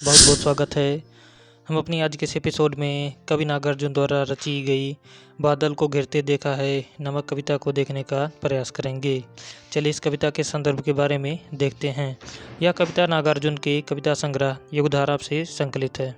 बहुत बहुत स्वागत है। हम अपनी आज के इस एपिसोड में कवि नागार्जुन द्वारा रची गई बादल को घिरते देखा है नामक कविता को देखने का प्रयास करेंगे। चलिए इस कविता के संदर्भ के बारे में देखते हैं। यह कविता नागार्जुन के कविता संग्रह युगधारा से संकलित है।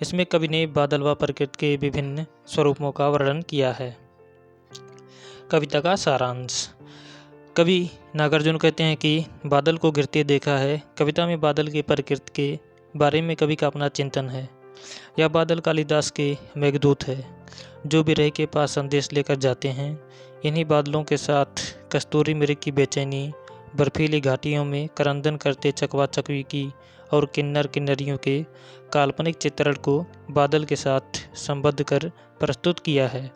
इसमें कवि ने बादल व प्रकृति के विभिन्न स्वरूपों का वर्णन किया है। कविता का सारांश। कवि नागार्जुन कहते हैं कि बादल को गिरते देखा है। कविता में बादल की प्रकृति के बारे में कवि का अपना चिंतन है। यह बादल कालिदास के मेघदूत है, जो विरह के पास संदेश लेकर जाते हैं। इन्हीं बादलों के साथ कस्तूरी मृग की बेचैनी, बर्फीली घाटियों में करंदन करते चकवा चकवी की और किन्नर किन्नरियों के काल्पनिक चित्रण को बादल के साथ संबद्ध कर प्रस्तुत किया है।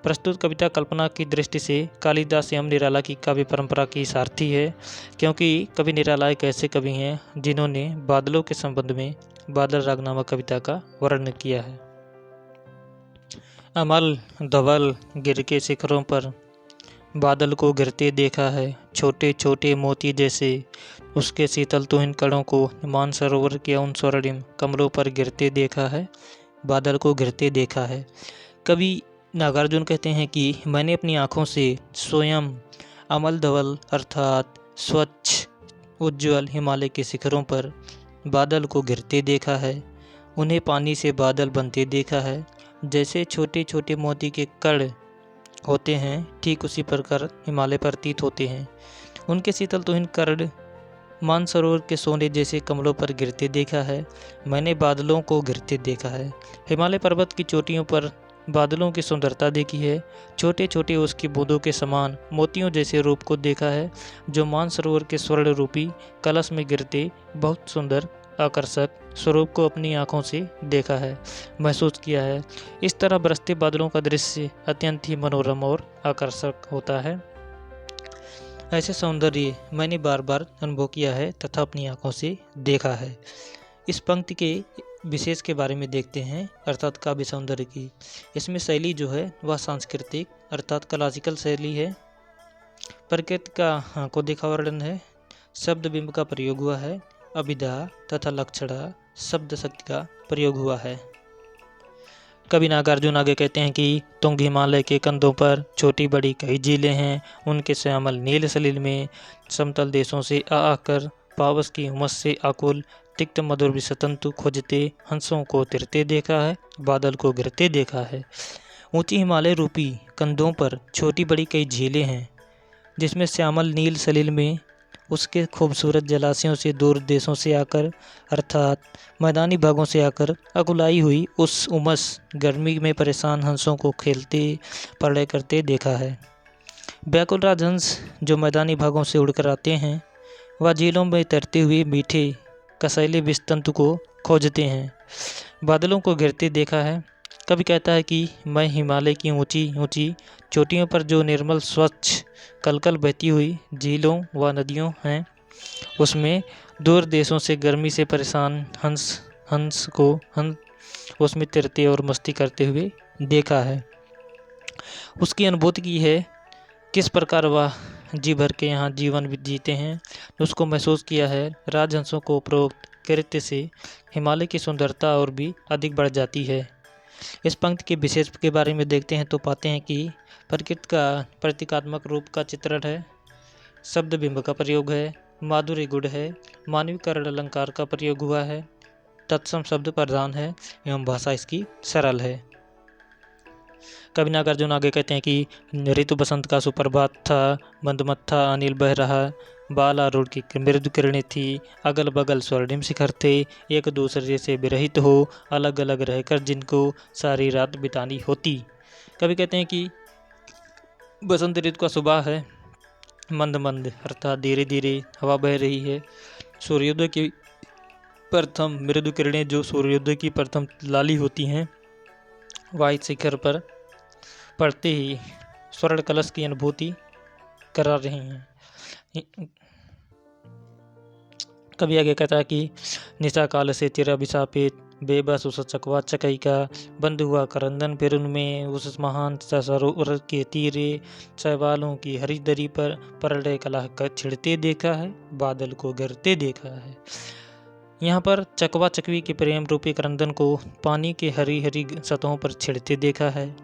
प्रस्तुत कविता कल्पना की दृष्टि से कालिदास एवं निराला की काव्य परंपरा की सारथी है, क्योंकि कवि निराला एक ऐसे कवि हैं जिन्होंने बादलों के संबंध में बादल राग नामक कविता का वर्णन किया है। अमल धवल गिर के शिखरों पर बादल को गिरते देखा है, छोटे छोटे मोती जैसे उसके शीतल तुहिन कणों को मानसरोवर के उन स्वर्णिम कमलों पर गिरते देखा है। बादल को गिरते देखा है। कवि नागार्जुन कहते हैं कि मैंने अपनी आँखों से स्वयं अमल धवल अर्थात स्वच्छ उज्ज्वल हिमालय के शिखरों पर बादल को गिरते देखा है। उन्हें पानी से बादल बनते देखा है। जैसे छोटे छोटे मोती के कण होते हैं, ठीक उसी प्रकार हिमालय प्रतीत होते हैं। उनके शीतल तुहिन कर्ण मानसरोवर के सोने जैसे कमलों पर गिरते देखा है। मैंने बादलों को गिरते देखा है। हिमालय पर्वत की चोटियों पर बादलों की सुंदरता देखी है। छोटे छोटे उसकी बूंदों के समान मोतियों जैसे रूप को देखा है, जो मानसरोवर के स्वर्ण रूपी कलश में गिरते बहुत सुंदर आकर्षक स्वरूप को अपनी आंखों से देखा है, महसूस किया है। इस तरह बरसते बादलों का दृश्य अत्यंत ही मनोरम और आकर्षक होता है। ऐसे सौंदर्य मैंने बार बार अनुभव किया है तथा अपनी आंखों से देखा है। इस पंक्ति के विशेष के बारे में देखते हैं, अर्थात काव्य सौंदर्य की। इसमें शैली जो है वह सांस्कृतिक अर्थात क्लासिकल शैली है। प्रकृति का को देखा वर्णन है। शब्द बिंब का प्रयोग हुआ है। अभिधा तथा लक्षणा शब्द शक्ति का प्रयोग हुआ है। कवि नागार्जुन आगे कहते हैं कि तुंग हिमालय के कंधों पर छोटी बड़ी कई झीलें हैं। उनके श्यामल नील सलिल में समतल देशों से आकर पावस की उमस से आकुल तिक्त मधुर विसतंतु खोजते हंसों को तिरते देखा है। बादल को गिरते देखा है। ऊंची हिमालय रूपी कंधों पर छोटी बड़ी कई झीलें हैं, जिसमें श्यामल नील सलिल में उसके खूबसूरत जलाशयों से दूर देशों से आकर अर्थात मैदानी भागों से आकर अकुलाई हुई उस उमस गर्मी में परेशान हंसों को खेलते प्रलय करते देखा है। व्याकुल राजहंस जो मैदानी भागों से उड़कर आते हैं, वह झीलों में तैरते हुए मीठे कसैले विस्तंतु को खोजते हैं। बादलों को गिरते देखा है। कवि कहता है कि मैं हिमालय की ऊंची ऊंची चोटियों पर जो निर्मल स्वच्छ कलकल बहती हुई झीलों व नदियों हैं, उसमें दूर देशों से गर्मी से परेशान हंस को उसमें तैरते और मस्ती करते हुए देखा है। उसकी अनुभूति की है, किस प्रकार वह जी भर के यहाँ जीवन जीते हैं, उसको महसूस किया है। राजहंसों को उपरोक्त कृत्य से हिमालय की सुंदरता और भी अधिक बढ़ जाती है। इस पंक्ति के विशेष के बारे में देखते हैं तो पाते हैं कि प्रकृति का प्रतीकात्मक रूप का चित्रण है। शब्द बिंब का प्रयोग है। माधुर्य गुण है। मानवीकरण अलंकार का प्रयोग हुआ है। तत्सम शब्द प्रधान है एवं भाषा इसकी सरल है। कवि नागार्जुन आगे कहते हैं कि ऋतु बसंत का सुप्रभात था, मंदमत्था अनिल बह रहा, बाल आरूढ़ की मृदु किरणें थी, अगल बगल स्वर्णिम शिखर थे, एक दूसरे से विरहित हो अलग अलग रहकर जिनको सारी रात बितानी होती। कवि कहते हैं कि बसंत ऋतु का सुबह है। मंद मंद अर्थात धीरे धीरे हवा बह रही है। सूर्योदय की प्रथम मृदु किरणें जो सूर्योदय की प्रथम लाली होती हैं, वह शिखर पर पढ़ते ही स्वर्ण कलश की अनुभूति करा रही हैं। कवि आगे कहता है कि निशा काल से तेरा विशापित बेबस उस चकवा चकई का बंद हुआ करंदन, फिर उनमें उस महान सरोवर के तीरे शैवालों की हरी दरी पर परलय कला का छिड़ते देखा है। बादल को गिरते देखा है। यहाँ पर चकवा चकवी के प्रेम रूपी क्रंदन को पानी के हरी हरी सतहों पर छिड़ते देखा है।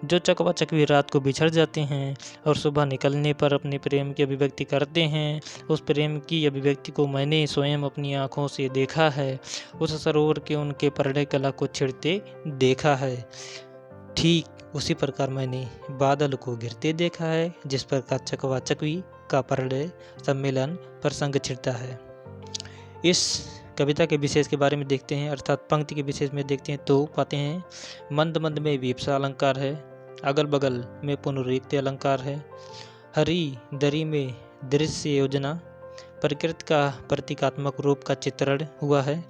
जो चकवा चकवी रात को बिछड़ जाते हैं और सुबह निकलने पर अपने प्रेम की अभिव्यक्ति करते हैं, उस प्रेम की अभिव्यक्ति को मैंने स्वयं अपनी आँखों से देखा है। उस सरोवर के उनके परड़े कला को छिड़ते देखा है। ठीक उसी प्रकार मैंने बादल को घिरते देखा है, जिस प्रकार चकवा चकवी का परड़े सम्मेलन प्रसंग छिड़ता है। इस कविता के विशेष के बारे में देखते हैं, अर्थात पंक्ति के विशेष में देखते हैं तो पाते हैं मंद मंद में विपसा अलंकार है, अगल बगल में पुनरुक्ति अलंकार है, हरी दरी में दृश्य योजना, प्रकृति का प्रतीकात्मक रूप का चित्रण हुआ है,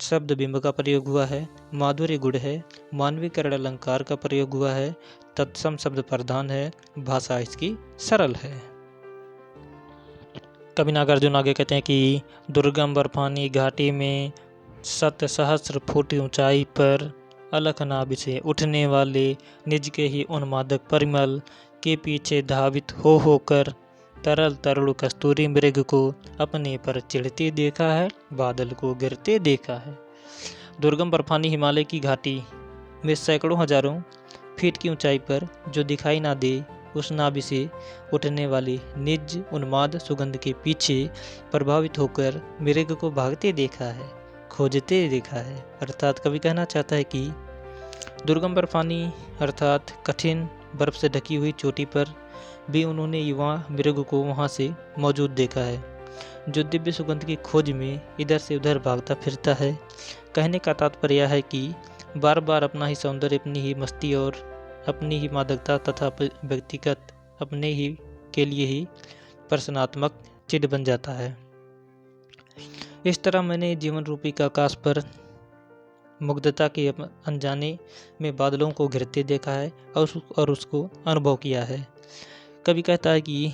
शब्द बिंब का प्रयोग हुआ है, माधुर्य गुण है, मानवीकरण अलंकार का प्रयोग हुआ है, तत्सम शब्द प्रधान है, भाषा इसकी सरल है। कवि नागार्जुन आगे कहते हैं कि दुर्गम बर्फानी घाटी में 7 सहस्र फुट ऊंचाई पर अलख नाभि से उठने वाले निज के ही उन्मादक परिमल के पीछे धावित हो होकर तरल तरुण कस्तूरी मृग को अपने पर चिढ़ते देखा है, बादल को गिरते देखा है। दुर्गम बर्फानी हिमालय की घाटी में सैकड़ों हजारों फीट की ऊंचाई पर जो दिखाई ना दे उस नाभि से उठने वाली निज उन्माद सुगंध के पीछे प्रभावित होकर मृग को भागते देखा है, खोजते देखा है। अर्थात कवि कहना चाहता है कि दुर्गम बर्फानी अर्थात कठिन बर्फ से ढकी हुई चोटी पर भी उन्होंने युवा मृग को वहां से मौजूद देखा है, जो दिव्य सुगंध की खोज में इधर से उधर भागता फिरता है। कहने का तात्पर्य है कि बार बार अपना ही सौंदर्य, अपनी ही मस्ती और अपनी ही मादकता तथा व्यक्तिगत अपने ही के लिए ही प्रश्नात्मक चिढ़ बन जाता है। इस तरह मैंने जीवन रूपी का आकाश पर मुग्धता के अनजाने में बादलों को घिरते देखा है और उसको अनुभव किया है। कवि कहता है कि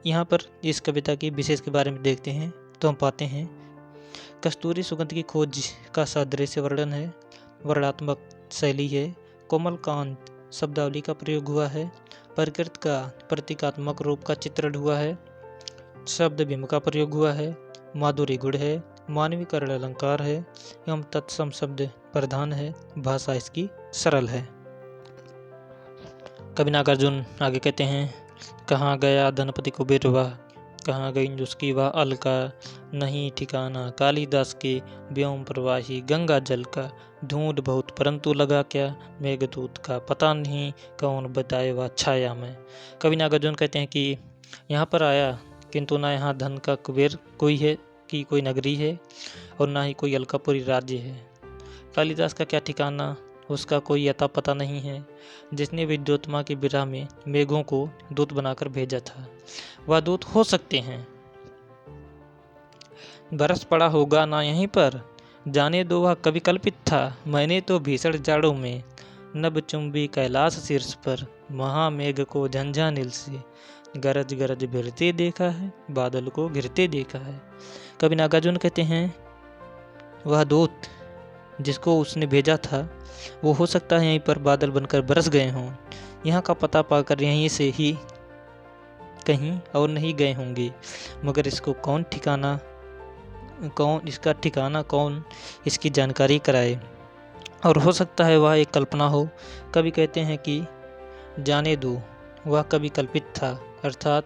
यहाँ पर इस कविता की विशेष के बारे में देखते हैं तो हम पाते हैं कस्तूरी सुगंध की खोज का सादृश्य वर्णन है, वर्णात्मक शैली है, कोमल कांत शब्दावली का प्रयोग हुआ है, प्रकृति का प्रतीकात्मक रूप का चित्रण हुआ है, शब्द बिंब का प्रयोग हुआ है, माधुर्य गुण है, मानवीकरण अलंकार है एवं तत्सम शब्द प्रधान है, भाषा इसकी सरल है। कवि नागार्जुन आगे कहते हैं कहाँ गया धनपति कुबेर वह, कहाँ गई उसकी वह अलका, नहीं ठिकाना कालिदास के व्योम प्रवाही गंगा जल का, ढूंढ बहुत परंतु लगा क्या, मेघदूत का पता नहीं कौन बताए वह छाया में। कवि नागार्जुन कहते हैं कि यहाँ पर आया किंतु ना यहाँ धन का कुबेर कोई है कि कोई नगरी है और ना ही कोई अलकापुरी राज्य है। कालिदास का क्या ठिकाना, उसका कोई अता पता नहीं है। जिसने विद्योत्मा की विरह में मेघों को दूत बनाकर भेजा था वह दूत हो सकते हैं, बरस पड़ा होगा ना यहीं पर, जाने दो वह कभी कल्पित था। मैंने तो भीषण जाड़ों में नभ चुंबी कैलाश शीर्ष पर, महामेघ को झंझा नील से गरज गरज भिरते देखा है, बादल को घिरते देखा है। कवि नागार्जुन कहते हैं वह दूत जिसको उसने भेजा था वो हो सकता है यहीं पर बादल बनकर बरस गए हों, यहाँ का पता पाकर यहीं से ही कहीं और नहीं गए होंगे, मगर इसको इसका ठिकाना कौन इसकी जानकारी कराए, और हो सकता है वह एक कल्पना हो। कवि कहते हैं कि जाने दो वह कभी कल्पित था, अर्थात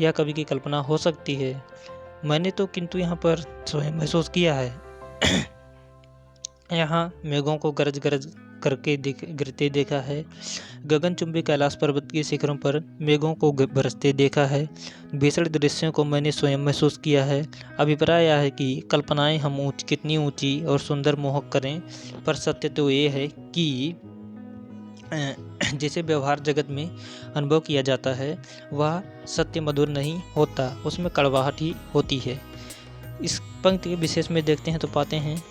यह कवि की कल्पना हो सकती है, मैंने तो किंतु यहाँ पर स्वयं महसूस किया है। यहाँ मेघों को गरज गरज करके गिरते देखा है, गगनचुंबी कैलाश पर्वत के शिखरों पर मेघों को बरसते देखा है, भीषण दृश्यों को मैंने स्वयं महसूस किया है। अभिप्राय यह है कि कल्पनाएं हम कितनी ऊंची और सुंदर मोहक करें, पर सत्य तो ये है कि जिसे व्यवहार जगत में अनुभव किया जाता है वह सत्य मधुर नहीं होता, उसमें कड़वाहट ही होती है। इस पंक्ति के विशेष में देखते हैं तो पाते हैं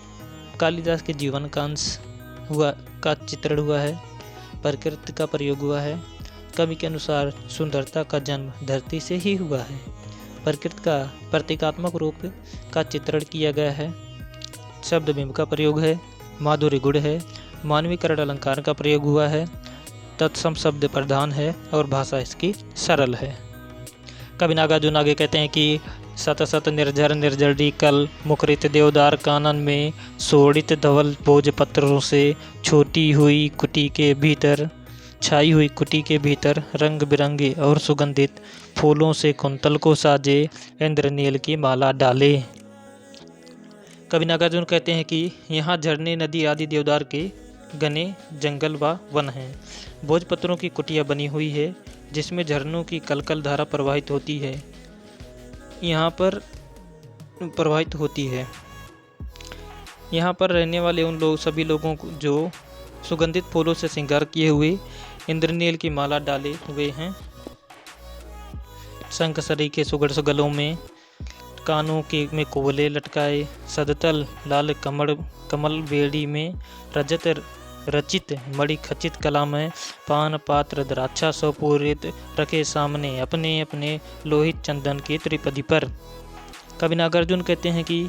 कालिदास के जीवन का अंश का चित्रण हुआ है, प्रकृति का प्रयोग हुआ है। कवि के अनुसार सुंदरता का जन्म धरती से ही हुआ है, प्रकृति का प्रतीकात्मक रूप का चित्रण किया गया है, शब्द बिंब का प्रयोग है, माधुर्य गुण है, मानवीकरण अलंकार का प्रयोग हुआ है, तत्सम शब्द प्रधान है और भाषा इसकी सरल है। कवि नागार्जुन आगे कहते हैं कि सत सत निर्झर निर्जरी कल मुखरित देवदार कानन में सोड़ित धवल भोजपत्रों से छोटी हुई कुटी के भीतर छाई हुई कुटी के भीतर रंग बिरंगे और सुगंधित फूलों से कुंतल को साजे इंद्रनील की माला डाले। कवि नागार्जुन कहते हैं कि यहाँ झरने, नदी आदि देवदार के घने जंगल व वन हैं। भोजपत्रों की कुटिया बनी हुई है जिसमें झरनों की कलकल धारा प्रवाहित होती है। यहाँ पर रहने वाले उन लोग सभी लोगों को जो सुगंधित फूलों से श्रृंगार किए हुए इंद्रनील की माला डाले हुए हैं, शंख सरी के सुगढ़ गलों में, कानों के में कोवले लटकाए, सदतल लाल कमल बेड़ी में रजत रचित मणि खचित कला में पान पात्र द्राक्षा सुपूरित रखे सामने अपने अपने लोहित चंदन की त्रिपदी पर। कवि नागार्जुन कहते हैं कि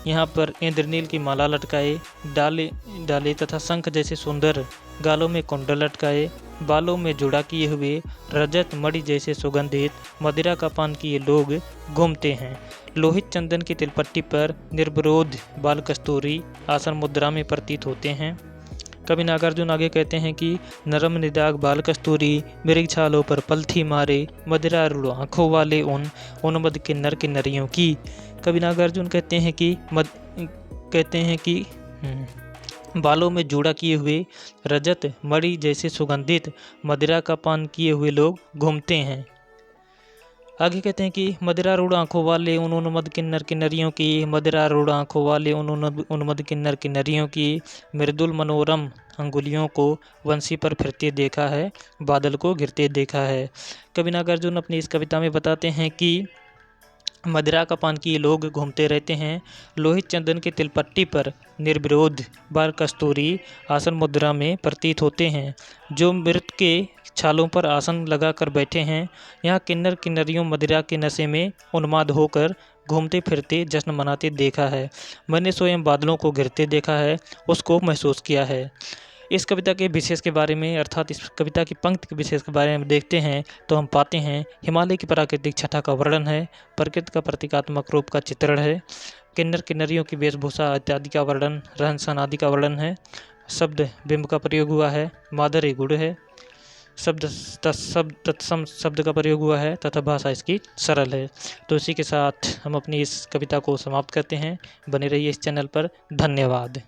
यहाँ पर इंद्रनील की माला लटकाए, डाले तथा शंख जैसे सुंदर गालों में कुंडल लटकाए, बालों में जुड़ा किए हुए रजत मणि जैसे सुगंधित मदिरा का पान किए लोग घूमते हैं। लोहित चंदन की तिलपट्टी पर निर्विरोध बाल कस्तूरी आसन मुद्रा में प्रतीत होते हैं। कवि नागार्जुन आगे कहते हैं कि नरम निदाग बाल कस्तूरी मृग छालों पर पलथी मारे मदिरा रूढ़ आँखों वाले उन उन्मद किन्नर किन्नरियों की। कवि नागार्जुन कहते हैं कि बालों में जूड़ा किए हुए रजत मणि जैसे सुगंधित मदिरा का पान किए हुए लोग घूमते हैं। आगे कहते हैं कि मदिरा रूढ़ आँखों वाले उन उन्मद किन्नर किन्नरियों की, मदिरा रूढ़ आँखों वाले उन उन्मद किन्नर किन्नरियों की मृदुल मनोरम अंगुलियों को वंशी पर फिरते देखा है, बादल को घिरते देखा है। कवि नागार्जुन अपनी इस कविता में बताते हैं कि मदिरा का पान किए लोग घूमते रहते हैं, लोहित चंदन की तिलपट्टी पर निर्विरोध बाल कस्तूरी आसन मुद्रा में प्रतीत होते हैं, जो मृत के छालों पर आसन लगाकर बैठे हैं। यहाँ किन्नर किन्नरियों मदिरा के नशे में उन्माद होकर घूमते फिरते जश्न मनाते देखा है। मैंने स्वयं बादलों को घिरते देखा है, उसको महसूस किया है। इस कविता के विशेष के बारे में अर्थात इस कविता की पंक्ति के विशेष के बारे में देखते हैं तो हम पाते हैं हिमालय की प्राकृतिक छटा का वर्णन है, प्रकृति का प्रतीकात्मक रूप का चित्रण है, किन्नर किन्नरियों की वेशभूषा इत्यादि का वर्णन, रहन सहन आदि का वर्णन है, शब्द बिंब का प्रयोग हुआ है, माधुर्य गुण है, शब्द तत्सम शब्द का प्रयोग हुआ है तथा भाषा इसकी सरल है। तो इसी के साथ हम अपनी इस कविता को समाप्त करते हैं। बने रहिए इस चैनल पर। धन्यवाद।